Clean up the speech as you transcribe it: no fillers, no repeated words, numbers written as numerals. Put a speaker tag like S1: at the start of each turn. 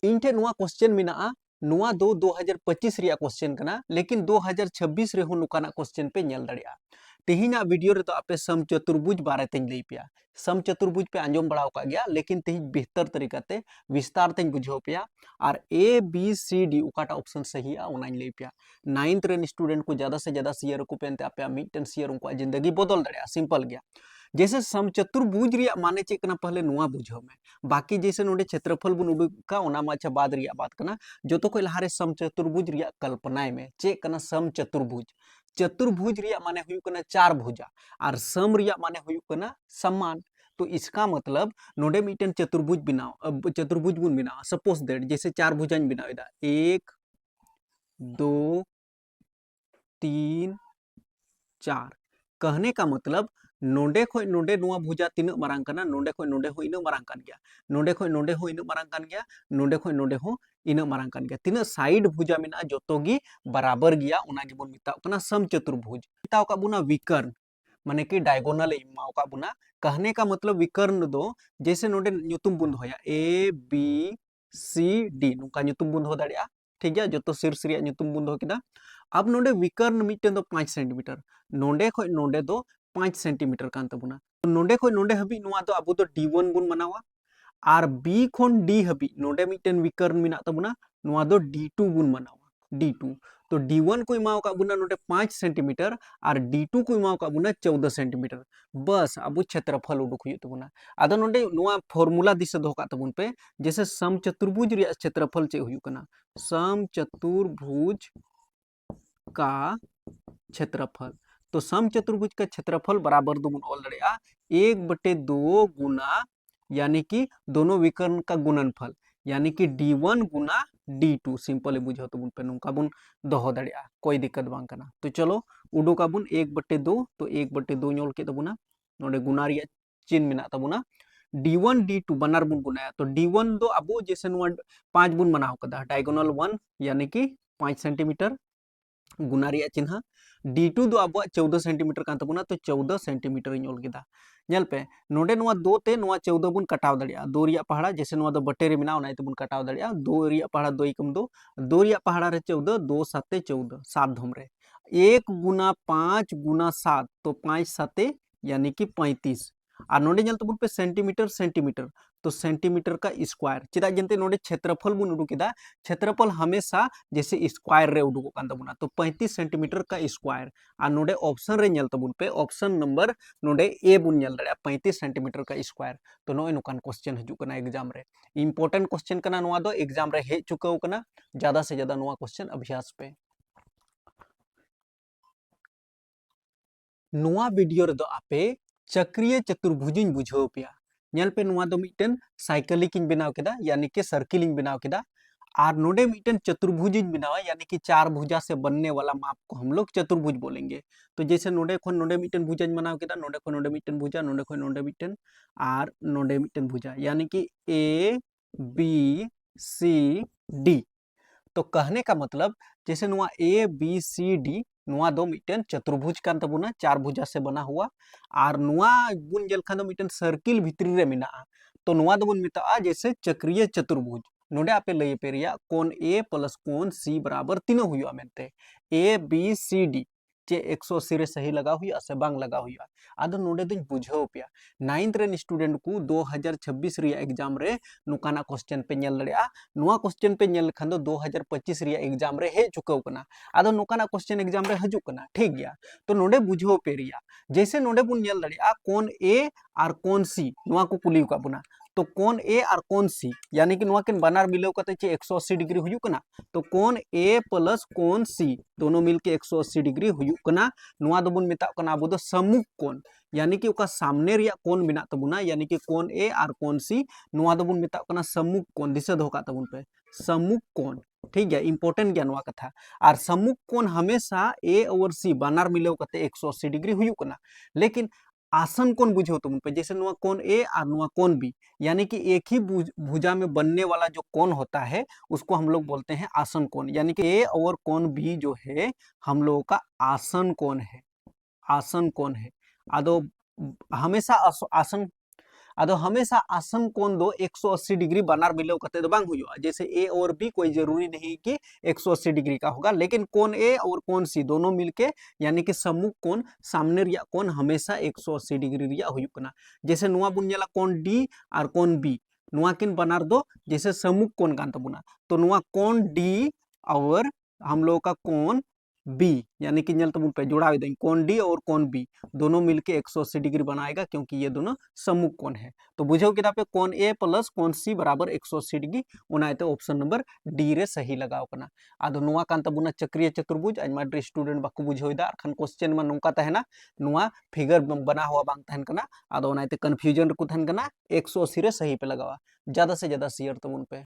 S1: इन ठे नुआ क्वेश्चन मेना नुआ दो 2025 रिया क्वेश्चन कना लेकिन 2026 रे हो नुकाना क्वेश्चन पे नेल दाड़िया तेहिना वीडियो रे तो आपे सम चतुर्भुज बारे तें लई पिया सम चतुर्भुज पे आंजम बड़ा का गया लेकिन तेहि बेहतर तरीका ते विस्तार तें बुझाव पिया और ए बी सी डी उकाटा ऑप्शन सही आ ओनाइन लई पिया 9th रेन स्टूडेंट को ज्यादा से ज्यादा शेयर को पेनते आपे मिटन शेयर उनको जिंदगी बदल दाड़िया सिंपल गया जैसे समचतुर्भुज रिया माने चेक कना पहले नुआ बुझाव में बाकी जैसे नोडे क्षेत्रफल बुन उडुका ओना मा अच्छा बाद रिया बात कना जो तो कोई लहारे समचतुर्भुज रिया कल्पनाएं में चेक कना समचतुर्भुज चतुर्भुज रिया माने हुयु कना चार भुजा और सम रिया माने हुयु कना समान तो इसका मतलब नोडे मिटन चतुर्भुज बनाओ चतुर्भुज बुन बनाओ सपोज दैट जैसे चार भुजाइन बनावेदा 1 2 3 4 कहने का मतलब नोडे खोय नोडे नुआ भुजा तीना मारांग कना नोडे खोय नोडे हो इना मारांग कान गया नोडे खोय नोडे हो इना मारांग कान गया नोडे खोय नोडे हो इना मारांग कान गया तीना साइड भुजा मेना जोतोगी बराबर गया ओना गे बोन मिताव कना समचतुर्भुज मिताव का बुना विकर्ण माने कि डायगोनल इमाव का बुना कहने का मतलब विकर्ण दो जैसे नोडे ᱧᱩᱛᱩᱢ बुन होया ए बी सी डी नुका ᱧᱩᱛᱩᱢ बुन हो दाड़िया ठीक है जो तो शीर्ष रिया ᱧᱩᱛᱩᱢ बुन हो किदा अब नोडे विकर्ण मिटन दो 5 सेंटीमीटर नोडे खोय नोडे दो 5 सेंटीमीटर कान तबुना नोडे खोय नोडे हबी नुआ दो अबो दो D1 बुन मनावा और B खोन D हबी नोडे मिटन विकर्ण मिना तबुना नुआ दो D2 बुन मनावा D2 तो D1 को इमाव का बुना नोडे 5 सेंटीमीटर और D2 को इमाव का बुना 14 सेंटीमीटर बस अब क्षेत्रफल उडुक हुई तबुना आदो नोडे नुआ फॉर्मूला दिसे दो का तबुन पे जैसे समचतुर्भुज रिया क्षेत्रफल चे हुई कना समचतुर्भुज का क्षेत्रफल तो समचतुर्भुज का क्षेत्रफल बराबर दो गुण ऑल दड़िया 1/2 गुना यानी कि दोनों विकर्ण का गुणनफल यानी कि D1 गुना D2 सिंपल बुझो तो बुन पे नुका बुन दोहो दड़िया कोई दिक्कत बांग कना तो चलो उडो का बुन 1/2 तो 1/2 ñol के तबुना नोडे गुना रिया चिन्ह मेना तबुना D1 D2 बनार बुन गुनाया तो D1 दो अबो जैसे नुआ 5 बुन मनाव कदा डायगोनल 1 यानी कि 5 सेंटीमीटर गुना रिया चिन्ह D2 दो अब 14 सेंटीमीटर कान तबुना तो 14 सेंटीमीटर इन ऑल केदा नेल पे नोडे नुआ 2 ते नुआ 14 बुन कटाव दड़िया 2 रिया पहाड़ा जैसे नुआ दो बटे रे मिना ओनाय ते बुन कटाव दड़िया 2 रिया पहाड़ा 2 एकम 2 रिया पहाड़ा रे 14 2 7 14 7 धम रे 1 गुना 5 गुना 7 तो 5 7 यानी कि 35 और नोडे नेल तबुन पे सेंटीमीटर सेंटीमीटर तो सेंटीमीटर का स्क्वायर चेदा जनते नोडे क्षेत्रफल बुन उडुकेदा क्षेत्रफल हमेशा जैसे स्क्वायर रे उडुको कान तबुना तो 35 सेंटीमीटर का स्क्वायर और नोडे ऑप्शन रे नेल तबुन पे ऑप्शन नंबर नोडे ए बुन नेल दड़िया 35 सेंटीमीटर का स्क्वायर तो नोय नुकान क्वेश्चन हजू कना एग्जाम रे इंपोर्टेंट क्वेश्चन कना नुआ दो एग्जाम रे हेज चुकाव कना ज्यादा से ज्यादा नुआ क्वेश्चन अभ्यास पे नुआ वीडियो रे दो आपे चक्रीय चतुर्भुजिन बुझाव पिया नेल पे नुआ दो मिटन साइक्लिक इन बनाव केदा यानी कि सर्किल इन बनाव केदा और नोडे मिटन चतुर्भुज इन बनावा यानी कि चार भुजा से बनने वाला माप को हम लोग चतुर्भुज बोलेंगे तो जैसे नोडे खोन नोडे मिटन भुजा इन बनाव केदा नोडे खोन नोडे मिटन भुजा नोडे खोन नोडे मिटन और नोडे मिटन भुजा यानी कि ए बी सी डी तो कहने का मतलब जैसे नुआ ए बी सी डी नुआ दो मिटन चतुर्भुज कान तबुना चार भुजा से बना हुआ और नुआ बुन जेल खान दो मिटन सर्किल भितरी रे मिना तो नुआ दो बुन मिता जैसे चक्रीय चतुर्भुज नोडे आपे लई पे रिया कोण ए प्लस कोण सी बराबर तीनों हुआ मेनते ए बी सी डी चे 180 रे सही लगा हुआ से बांग लगा हुआ आदो नोडे दुñ बुझाव पिया 9th रेन स्टूडेंट को 2026 रिया एग्जाम रे नुकाना क्वेश्चन पे नेल दड़िया नुआ क्वेश्चन पे नेल खान दो 2025 रिया एग्जाम रे हे चुकाव कना आदो नुकाना क्वेश्चन एग्जाम रे हजू कना ठीक गया तो नोडे बुझाव पे रिया जैसे नोडे बुन नेल दड़िया कोण ए और कोण सी नुआ को कुली का बुना तो कोण ए और कोण सी यानी कि नुआ किन बनार मिलाव कते चे 180 डिग्री हुयु कना तो कोण ए प्लस कोण सी दोनों मिलके 180 डिग्री हुयु कना नुआ दो बुन मिता कना अब दो सम्मुख कोण यानी कि ओका सामने रिया कोण बिना तबुना यानी कि कोण ए और कोण सी नुआ दो बुन मिता कना सम्मुख कोण दिसे दो का तबुन पे सम्मुख कोण ठीक है इंपोर्टेंट गया नुआ कथा और सम्मुख कोण हमेशा ए और सी बनार मिलाव कते 180 डिग्री हुयु कना लेकिन आसन कोण बुझो तुम पे जैसे नुआ कोण ए और नुआ कोण बी यानी कि एक ही भुजा में बनने वाला जो कोण होता है उसको हम लोग बोलते हैं आसन कोण यानी कि ए और कोण बी जो है हम लोगों का आसन कोण है आसन कोण है आदो हमेशा आसन आदो हमेशा आसन कोण दो 180 डिग्री बनार मिलाव कते दो बांग हुआ। जैसे ए और बी कोई जरूरी नहीं कि 180 डिग्री का होगा, लेकिन कोण ए और कोण सी दोनों मिलके यानी कि सम्मुख कोण सामने रिया कोण हमेशा 180 डिग्री रिया हुई कना। जैसे नुआ बुन नेला कोण डी और कोण बी नुआ किन बनार दो जैसे सम्मुख कोण कान तबुना। तो नुआ कोण डी और हम लोग का कोण बी यानी कि तब पे जुड़ा देंगे कोण डी और कोण बी दोनों मिलके 180 डिग्री बनाएगा, क्योंकि ये दोनों सम्मुख कोण है। तो बुझो कि पे कोण ए प्लस कोण सी बराबर 180 डिग्री उनाते ऑप्शन नंबर डी रे सही लगाव कना। आदो नुआ कान तबुना चक्रीय चतुर्भुज आइमा ड्रे स्टूडेंट बाको बुझोइदा अरखान क्वेश्चन में नोंका तहना नुआ फिगर बना हुआ बांग तहन कना। आदो उनाते कंफ्यूजन को तहन कना 180 रे सही पे लगावा। ज्यादा से ज्यादा शेयर तमुन पे।